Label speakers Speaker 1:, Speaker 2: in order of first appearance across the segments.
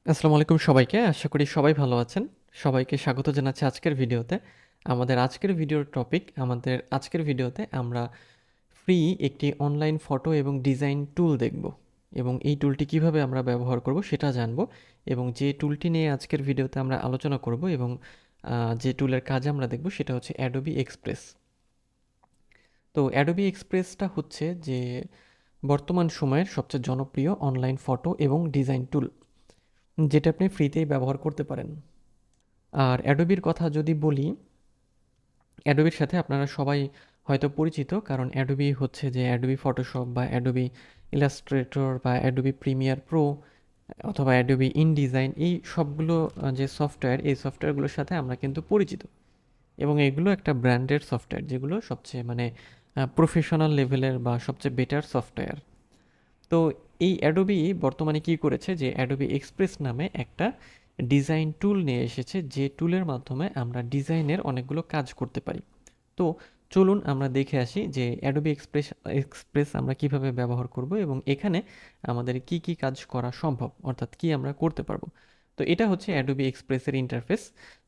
Speaker 1: আসসালামু আলাইকুম সবাইকে। আশা করি সবাই ভালো আছেন। সবাইকে স্বাগত জানাচ্ছি আজকের ভিডিওতে। আমাদের আজকের ভিডিওতে আমরা ফ্রি একটি অনলাইন ফটো এবং ডিজাইন টুল দেখব এবং এই টুলটি কিভাবে আমরা ব্যবহার করব সেটা জানব এবং যে টুলটি নিয়ে আজকের ভিডিওতে আমরা আলোচনা করব এবং যে টুলের কাজ আমরা দেখব সেটা হচ্ছে অ্যাডোবি এক্সপ্রেস। তো অ্যাডোবি এক্সপ্রেসটা হচ্ছে যে বর্তমান সময়ের সবচেয়ে জনপ্রিয় অনলাইন ফটো এবং ডিজাইন টুল, যেটা আপনি ফ্রিতেই ব্যবহার করতে পারেন। আর অ্যাডোবির কথা যদি বলি, অ্যাডোবির সাথে আপনারা সবাই হয়তো পরিচিত, কারণ অ্যাডোবি হচ্ছে যে অ্যাডোবি ফটোশপ বা অ্যাডোবি ইলাস্ট্রেটর বা অ্যাডোবি প্রিমিয়ার প্রো অথবা অ্যাডোবি ইনডিজাইন, এই সবগুলো যে সফটওয়্যার, এই সফটওয়্যারগুলোর সাথে আমরা কিন্তু পরিচিত এবং এগুলো একটা ব্র্যান্ডেড সফটওয়্যার, যেগুলো সবচেয়ে প্রফেশনাল লেভেলের বা সবচেয়ে বেটার সফটওয়্যার। তো এই অ্যাডোবি বর্তমানে কি করেছে, যে অ্যাডোবি এক্সপ্রেস নামে একটা ডিজাইন টুল নিয়ে এসেছে, যে টুলের মাধ্যমে আমরা ডিজাইনের অনেকগুলো কাজ করতে পারি। তো চলুন আমরা দেখে আসি যে অ্যাডোবি এক্সপ্রেস আমরা কিভাবে ব্যবহার করব এবং এখানে আমাদের কি কি কাজ করা সম্ভব, অর্থাৎ কি আমরা করতে পারবো। তো এটা হচ্ছে অ্যাডোবি এক্সপ্রেসের ইন্টারফেস।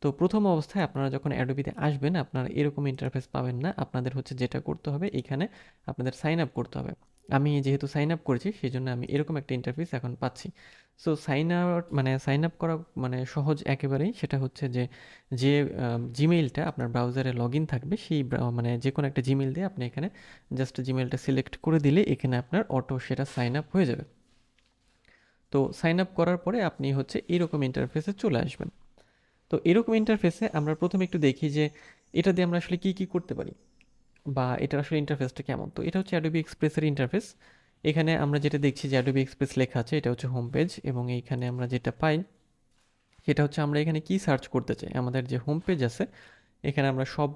Speaker 1: তো প্রথম অবস্থায় আপনারা যখন অ্যাডোবিতে আসবেন, আপনারা এরকম ইন্টারফেস পাবেন না। আপনাদের হচ্ছে যেটা করতে হবে, এখানে আপনাদের সাইন আপ করতে হবে। আমি যেহেতু সাইন আপ করেছি, সেই জন্য আমি এরকম একটা ইন্টারফেস এখন পাচ্ছি। সো সাইন আপ করা সহজ একেবারেই। সেটা হচ্ছে যে যে জিমেইলটা আপনার ব্রাউজারে লগ ইন থাকবে, সেই যে কোনো একটা জিমেইল দিয়ে আপনি এখানে জাস্ট জিমেইলটা সিলেক্ট করে দিলে এখানে আপনার অটো সেটা সাইন আপ হয়ে যাবে। তো সাইন আপ করার পরে আপনি হচ্ছে এরকম ইন্টারফেসে চলে আসবেন। তো এরকম ইন্টারফেসে আমরা প্রথমে একটু দেখি যে এটা দিয়ে আমরা আসলে কি কি করতে পারি বা এটার আসলে ইন্টারফেসটা কেমন। তো এটা হচ্ছে অ্যাডোবি এক্সপ্রেসের ইন্টারফেস। এখানে আমরা যেটা দেখছি যে অ্যাডোবি এক্সপ্রেস লেখা আছে, এটা হচ্ছে হোম পেজ এবং এইখানে আমরা যেটা পাই সেটা হচ্ছে আমরা এখানে কি সার্চ করতে চাই। আমাদের যে হোম পেজ আছে, এখানে আমরা সব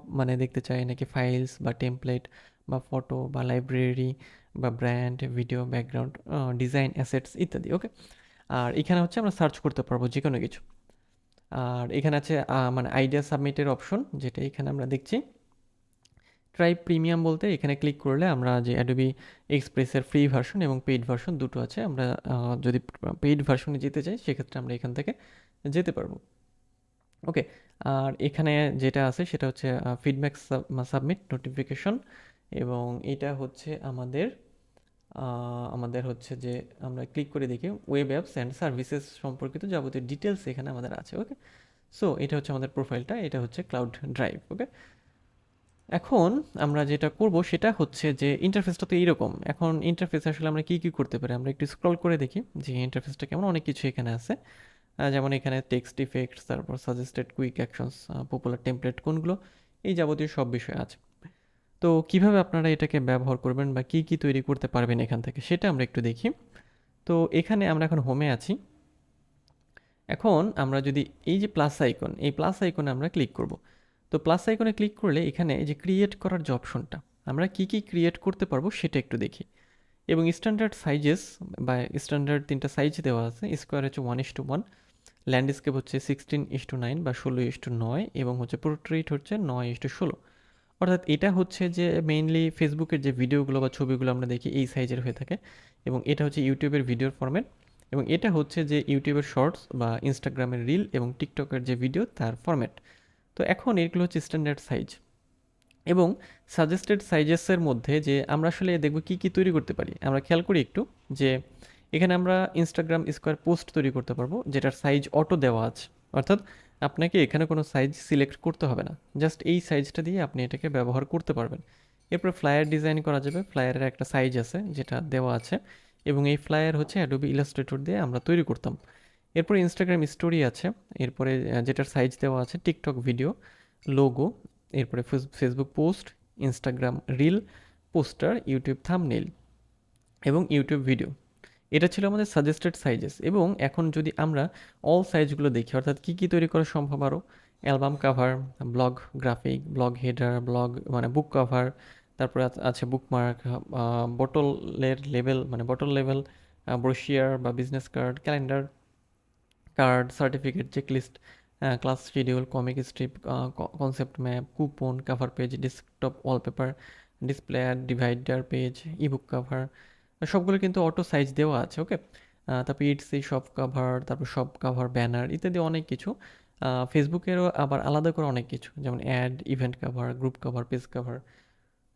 Speaker 1: দেখতে চাই নাকি ফাইলস বা টেমপ্লেট বা ফটো বা লাইব্রেরি বা brand, video, background, design, assets ইত্যাদি। ওকে। আর এখানে হচ্ছে আমরা সার্চ করতে পারবো যে কোনো কিছু। আর এখানে আছে আইডিয়া সাবমিটের অপশন, যেটা এখানে আমরা দেখছি। ট্রাই প্রিমিয়াম বলতে এখানে ক্লিক করলে আমরা যে অ্যাডোবি এক্সপ্রেসের ফ্রি ভার্সন এবং পেইড ভার্সন দুটো আছে, আমরা যদি পেইড ভার্সনে যেতে চাই সেক্ষেত্রে আমরা এখান থেকে যেতে পারবো। ওকে। আর এখানে যেটা আছে সেটা হচ্ছে ফিডব্যাক সাবমিট নোটিফিকেশন, এবং এটা হচ্ছে আমাদের হচ্ছে যে আমরা ক্লিক করে দেখি ওয়েব অ্যাপস অ্যান্ড সার্ভিসেস সম্পর্কিত যাবতীয় ডিটেলস এখানে আমাদের আছে। ওকে। সো এটা হচ্ছে আমাদের প্রোফাইলটা, এটা হচ্ছে ক্লাউড ড্রাইভ। ওকে। এখন আমরা যেটা করব সেটা হচ্ছে যে ইন্টারফেসটা তো এইরকম। এখন ইন্টারফেস আসলে আমরা কি কি করতে পারি, আমরা একটু স্ক্রল করে দেখি যে ইন্টারফেসটা কেমন। অনেক কিছু এখানে আছে। যেমন এখানে টেক্সট ইফেক্টস, তারপর suggested quick actions, popular template কোনগুলো, এই যাবতীয় সব বিষয় আছে। তো কিভাবে আপনারা এটাকে ব্যবহার করবেন বা কি কি তৈরি করতে পারবেন এখান থেকে, সেটা আমরা একটু দেখি। তো এখানে আমরা এখন হোমে আছি। এখন আমরা যদি এই যে প্লাস আইকন, এই প্লাস আইকনে আমরা ক্লিক করব। তো প্লাস আইকনে ক্লিক করলে এখানে এই যে ক্রিয়েট করার যে অপশনটা, আমরা কি কি ক্রিয়েট করতে পারবো সেটা একটু দেখি। এবং স্ট্যান্ডার্ড সাইজেস বা স্ট্যান্ডার্ড তিনটা সাইজ দেওয়া আছে। স্কোয়ার হচ্ছে 1:1, ল্যান্ডস্কেপ হচ্ছে 16:9 বা 16:9, এবং হচ্ছে পোর্ট্রেট হচ্ছে 9:16। অর্থাৎ এটা হচ্ছে যে মেইনলি ফেসবুকের যে ভিডিওগুলো বা ছবিগুলো আমরা দেখি এই সাইজের হয়ে থাকে, এবং এটা হচ্ছে ইউটিউবের ভিডিওর ফরম্যাট, এবং এটা হচ্ছে যে ইউটিউবের শর্টস বা ইনস্টাগ্রামের রিল এবং টিকটকের যে ভিডিও তার ফরম্যাট। তো এখন এগুলো হচ্ছে স্ট্যান্ডার্ড সাইজ। এবং সাজেস্টেড সাইজেসের মধ্যে যে আমরা আসলে দেখব কি কি তৈরি করতে পারি, আমরা খেয়াল করি একটু যে এখানে আমরা ইনস্টাগ্রাম স্কোয়ার পোস্ট তৈরি করতে পারবো, যেটার সাইজ অটো দেওয়া আছে। অর্থাৎ আপনাকে এখানে কোনো সাইজ সিলেক্ট করতে হবে না, জাস্ট এই সাইজটা দিয়ে আপনি এটাকে ব্যবহার করতে পারবেন। এরপর ফ্লায়ার ডিজাইন করা যাবে, ফ্লায়ারের একটা সাইজ আছে যেটা দেওয়া আছে, এবং এই ফ্লায়ার হচ্ছে অ্যাডোবি ইলাস্ট্রেটর দিয়ে আমরা তৈরি করতাম। এরপর ইনস্টাগ্রাম স্টোরি আছে, এরপরে যেটার সাইজ দেওয়া আছে, টিকটক ভিডিও, লোগো, এরপরে Facebook post, Instagram reel, poster, YouTube thumbnail এবং ইউটিউব ভিডিও। এটা ছিল আমাদের সাজেস্টেড সাইজেস। এবং এখন যদি আমরা অল সাইজগুলো দেখি, অর্থাৎ কী কী তৈরি করা সম্ভব আরও, album cover, blog graphic, blog header, blog বুক কভার, তারপরে আছে বুকমার্ক, বটল লেভেল, ব্রোশিয়ার বা business card, calendar, card, certificate, checklist, class schedule, comic strip, concept map, coupon, cover page, desktop wallpaper, display, divider page, ebook cover, সবগুলো কিন্তু auto size দেওয়া আছে। ওকে। তারপর Etsy shop cover, তারপর shop cover, banner ইত্যাদি অনেক কিছু। ফেসবুকেরও আবার আলাদা করে অনেক কিছু, যেমন ad, event cover, group cover, page cover,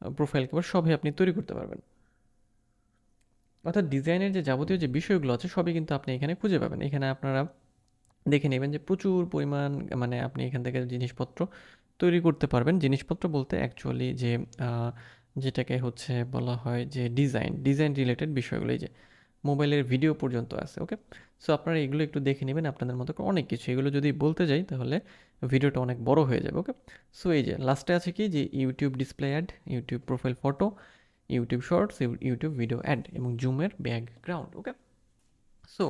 Speaker 1: profile cover সবই আপনি তৈরি করতে পারবেন। অর্থাৎ ডিজাইনের যে যাবতীয় যে বিষয়গুলো আছে সবই কিন্তু আপনি এখানে খুঁজে পাবেন। এখানে আপনারা দেখে নেবেন যে প্রচুর পরিমাণ, মানে আপনি এখান থেকে জিনিসপত্র তৈরি করতে পারবেন। জিনিসপত্র বলতে অ্যাকচুয়ালি যে যেটাকে হচ্ছে বলা হয় যে ডিজাইন রিলেটেড বিষয়গুলো, এই যে মোবাইলের ভিডিও পর্যন্ত আছে। ওকে, সো আপনারা এগুলো একটু দেখে নেবেন আপনাদের মতো করে অনেক কিছু। এগুলো যদি বলতে যাই তাহলে ভিডিওটা অনেক বড় হয়ে যাবে। ওকে, সো এই যে লাস্টে আছে কি, যে YouTube display ad, YouTube profile photo, YouTube shorts, YouTube video ad এবং জুমের ব্যাকগ্রাউন্ড। ওকে, সো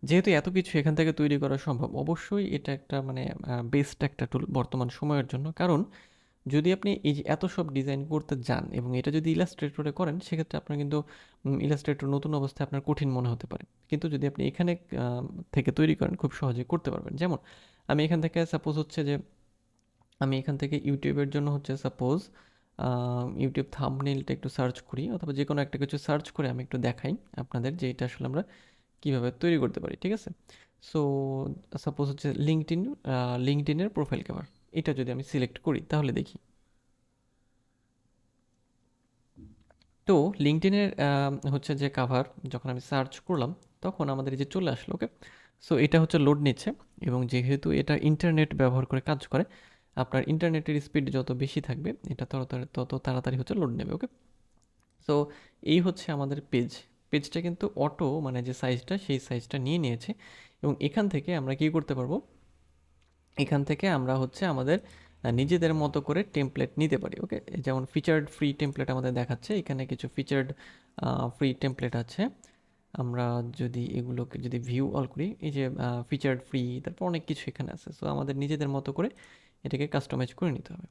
Speaker 1: যেহেতু এত কিছু এখান থেকে তৈরি করা সম্ভব, অবশ্যই এটা একটা মানে বেস্ট একটা টুল বর্তমান সময়ের জন্য। কারণ যদি আপনি এই যে এত সব ডিজাইন করতে যান এবং এটা যদি ইলাস্ট্রেটরে করেন, সেক্ষেত্রে আপনার কিন্তু ইলাস্ট্রেটর নতুন অবস্থায় আপনার কঠিন মনে হতে পারে। কিন্তু যদি আপনি এখানে থেকে তৈরি করেন, খুব সহজে করতে পারবেন। যেমন আমি এখান থেকে সাপোজ হচ্ছে যে আমি এখান থেকে ইউটিউবের জন্য হচ্ছে সাপোজ ইউটিউব থাম্বনেইলটা একটু সার্চ করি, অথবা যে কোনো একটা কিছু সার্চ করে আমি একটু দেখাই আপনাদের যে এটা আসলে আমরা কীভাবে তৈরি করতে পারি। ঠিক আছে, সো সাপোজ হচ্ছে লিঙ্কডইনের প্রোফাইল কভার, এটা যদি আমি সিলেক্ট করি তাহলে দেখি। তো লিঙ্কডইনের হচ্ছে যে কাভার যখন আমি সার্চ করলাম তখন আমাদের এই যে চলে আসলো। ওকে, সো এটা হচ্ছে লোড নিচ্ছে, এবং যেহেতু এটা ইন্টারনেট ব্যবহার করে কাজ করে, আপনার ইন্টারনেটের স্পিড যত বেশি থাকবে এটা তত তাড়াতাড়ি হচ্ছে লোড নেবে। ওকে, সো এই হচ্ছে আমাদের পেজটা কিন্তু অটো, মানে যে সাইজটা সেই সাইজটা নিয়ে নিয়েছে। এবং এখান থেকে আমরা কি করতে পারবো, এখান থেকে আমরা হচ্ছে আমাদের নিজেদের মতো করে টেমপ্লেট নিতে পারি। ওকে, যেমন ফিচার্ড ফ্রি টেমপ্লেট আমাদের দেখাচ্ছে, এখানে কিছু ফিচার্ড ফ্রি টেমপ্লেট আছে। আমরা যদি এগুলোকে যদি ভিউ অল করি, এই যে ফিচার্ড ফ্রি, তারপর অনেক কিছু এখানে আছে। সো আমাদের নিজেদের মতো করে এটাকে কাস্টমাইজ করে নিতে হবে।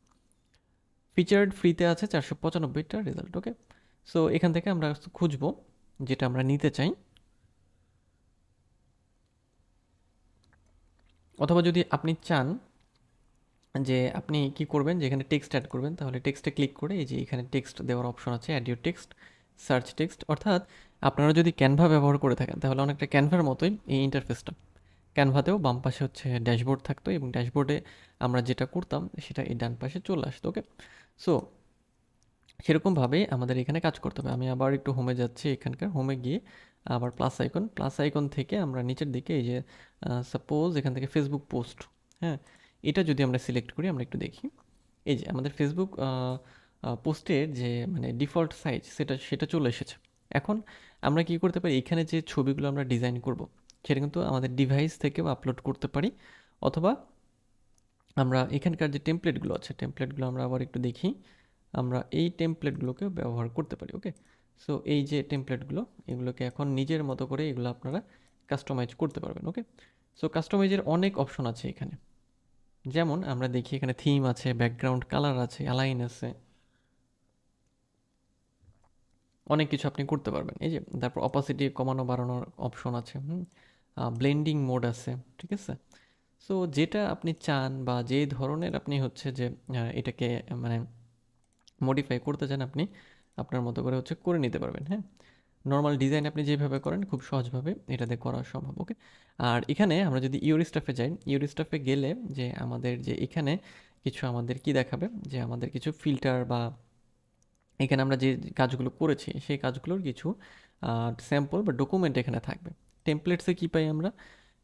Speaker 1: ফিচার্ড ফ্রিতে আছে 495টা রেজাল্ট। ওকে, সো এখান থেকে আমরা খুঁজবো যেটা আমরা নিতে চাই। অথবা যদি আপনি চান যে আপনি কি করবেন, যে এখানে টেক্সট অ্যাড করবেন, তাহলে টেক্সটে ক্লিক করে এই যে এখানে টেক্সট দেওয়ার অপশন আছে, add your text, search text. অর্থাৎ আপনারা যদি ক্যানভা ব্যবহার করে থাকেন তাহলে অনেকটা ক্যানভার মতোই এই ইন্টারফেসটা। ক্যানভাতেও বাম পাশে হচ্ছে ড্যাশবোর্ড থাকতো, এবং ড্যাশবোর্ডে আমরা যেটা করতাম সেটা এই ডান পাশে চলে আসতো। ওকে, সো সেরকমভাবে আমাদের এখানে কাজ করতে হবে। আমি আবার একটু হোমে যাচ্ছি, এখানকার হোমে গিয়ে আবার প্লাস আইকন থেকে আমরা নিচের দিকে এই যে সাপোজ এখান থেকে ফেসবুক পোস্ট, হ্যাঁ, এটা যদি আমরা সিলেক্ট করি, আমরা একটু দেখি এই যে আমাদের ফেসবুক পোস্টের যে মানে ডিফল্ট সাইজ সেটা চলে এসেছে। এখন আমরা কি করতে পারি, এখানে যে ছবিগুলো আমরা ডিজাইন করব সেটা কিন্তু আমাদের ডিভাইস থেকেও আপলোড করতে পারি, অথবা আমরা এখানকার যে টেমপ্লেটগুলো আছে টেমপ্লেটগুলো আমরা আবার একটু দেখি, আমরা এই টেমপ্লেটগুলোকে ব্যবহার করতে পারি। ওকে, সো এই যে টেমপ্লেটগুলো, এগুলোকে এখন নিজের মতো করে এগুলো আপনারা কাস্টমাইজ করতে পারবেন। ওকে, সো কাস্টমাইজের অনেক অপশন আছে এখানে। যেমন আমরা দেখি এখানে থিম আছে, ব্যাকগ্রাউন্ড কালার আছে, অ্যালাইন আছে, অনেক কিছু আপনি করতে পারবেন। এই যে তারপর অপাসিটি কমানো বাড়ানোর অপশন আছে, ব্লেন্ডিং মোড আছে। ঠিক আছে, সো যেটা আপনি চান বা যে ধরনের আপনি হচ্ছে যে এটাকে মানে মডিফাই করতে চান, আপনি আপনার মতো করে হচ্ছে করে নিতে পারবেন। হ্যাঁ, নর্মাল ডিজাইন আপনি যেভাবে করেন খুব সহজভাবে এটাতে করা সম্ভব। ওকে, আর এখানে আমরা যদি ইউর স্টাফে যাই, ইউর স্টাফে গেলে যে আমাদের যে এখানে কিছু আমাদের কি দেখাবে, যে আমাদের কিছু ফিল্টার বা এখানে আমরা যে কাজগুলো করেছি সেই কাজগুলোর কিছু স্যাম্পল বা ডকুমেন্ট এখানে থাকবে। টেমপ্লেটসে কী পাই আমরা,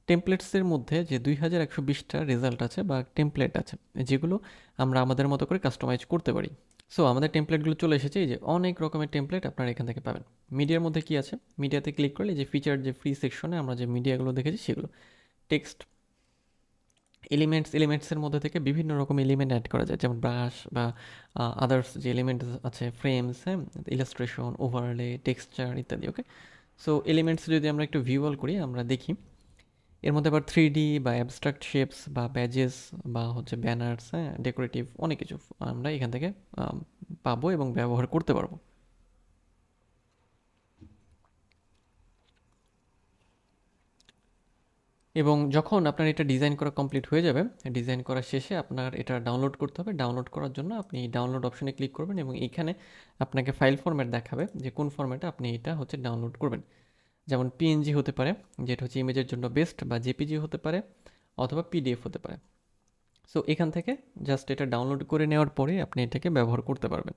Speaker 1: টেমপ্লেটসের মধ্যে যে 2120টা রেজাল্ট আছে বা টেমপ্লেট আছে, যেগুলো আমরা আমাদের মতো করে কাস্টমাইজ করতে পারি। সো আমাদের টেমপ্লেটগুলো চলে এসেছে, এই যে অনেক রকমের টেমপ্লেট আপনারা এখান থেকে পাবেন। মিডিয়ার মধ্যে কি আছে, মিডিয়াতে ক্লিক করলে যে ফিচার যে ফ্রি সেকশনে আমরা যে মিডিয়াগুলো দেখেছি সেগুলো, টেক্সট, এলিমেন্টসের মধ্যে থেকে বিভিন্ন রকম এলিমেন্ট অ্যাড করা যায়, যেমন ব্রাশ বা আদার্স যে এলিমেন্ট আছে, ফ্রেমস, হ্যাঁ, ইলাস্ট্রেশন, ওভারলে, টেক্সচার ইত্যাদি। ওকে, সো এলিমেন্টস যদি আমরা একটু ভিউয়াল করি, আমরা দেখি এর মধ্যে আবার 3D বা অ্যাবস্ট্রাক্ট শেপস বা ব্যাজেস বা হচ্ছে ব্যানার্স, হ্যাঁ, ডেকোরেটিভ অনেক কিছু আমরা এখান থেকে পাবো এবং ব্যবহার করতে পারবো। এবং যখন আপনার এটা ডিজাইন করা কমপ্লিট হয়ে যাবে, ডিজাইন করা শেষে আপনার এটা ডাউনলোড করতে হবে। ডাউনলোড করার জন্য আপনি ডাউনলোড অপশনে ক্লিক করবেন এবং এইখানে আপনাকে ফাইল ফরম্যাট দেখাবে যে কোন ফরম্যাটে আপনি এটা হচ্ছে ডাউনলোড করবেন। যেমন পিএনজি হতে পারে, যেটা হচ্ছে ইমেজের জন্য বেস্ট, বা জেপিজি হতে পারে, অথবা পিডিএফ হতে পারে। সো এখান থেকে জাস্ট এটা ডাউনলোড করে নেওয়ার পরে আপনি এটাকে ব্যবহার করতে পারবেন।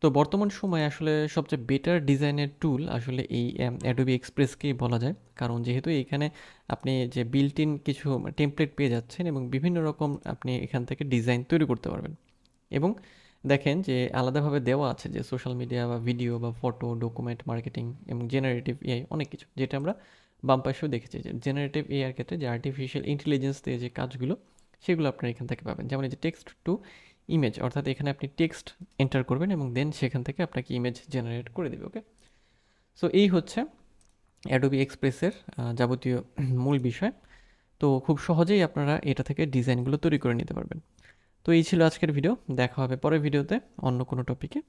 Speaker 1: তো বর্তমান সময়ে আসলে সবচেয়ে বেটার ডিজাইনের টুল আসলে এই অ্যাডোবি এক্সপ্রেসকেই বলা যায়, কারণ যেহেতু এখানে আপনি যে বিল্ট ইন কিছু টেমপ্লেট পেয়ে যাচ্ছেন এবং বিভিন্ন রকম আপনি এখান থেকে ডিজাইন তৈরি করতে পারবেন। এবং দেখেন যে আলাদাভাবে দেওয়া আছে যে সোশ্যাল মিডিয়া বা ভিডিও বা ফটো, ডকুমেন্ট মার্কেটিং এবং জেনারেটিভ এআই, অনেক কিছু, যেটা আমরা বাম পাশেও দেখেছি যে জেনারেটিভ এআইয়ের ক্ষেত্রে যে আর্টিফিশিয়াল ইন্টেলিজেন্স দিয়ে যে কাজগুলো, সেগুলো আপনারা এখান থেকে পাবেন। যেমন এই যে টেক্সট টু ইমেজ, অর্থাৎ এখানে আপনি টেক্সট এন্টার করবেন এবং দেন সেখান থেকে আপনাকে ইমেজ জেনারেট করে দেবে। ওকে, সো এই হচ্ছে অ্যাডোবি এক্সপ্রেসের যাবতীয় মূল বিষয়। তো খুব সহজেই আপনারা এটা থেকে ডিজাইনগুলো তৈরি করে নিতে পারবেন। তো এই ছিল আজকের ভিডিও, দেখা হবে পরের ভিডিওতে অন্য কোনো টপিকে।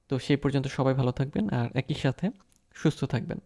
Speaker 1: তো সেই পর্যন্ত সবাই ভালো থাকবেন আর একই সাথে সুস্থ থাকবেন।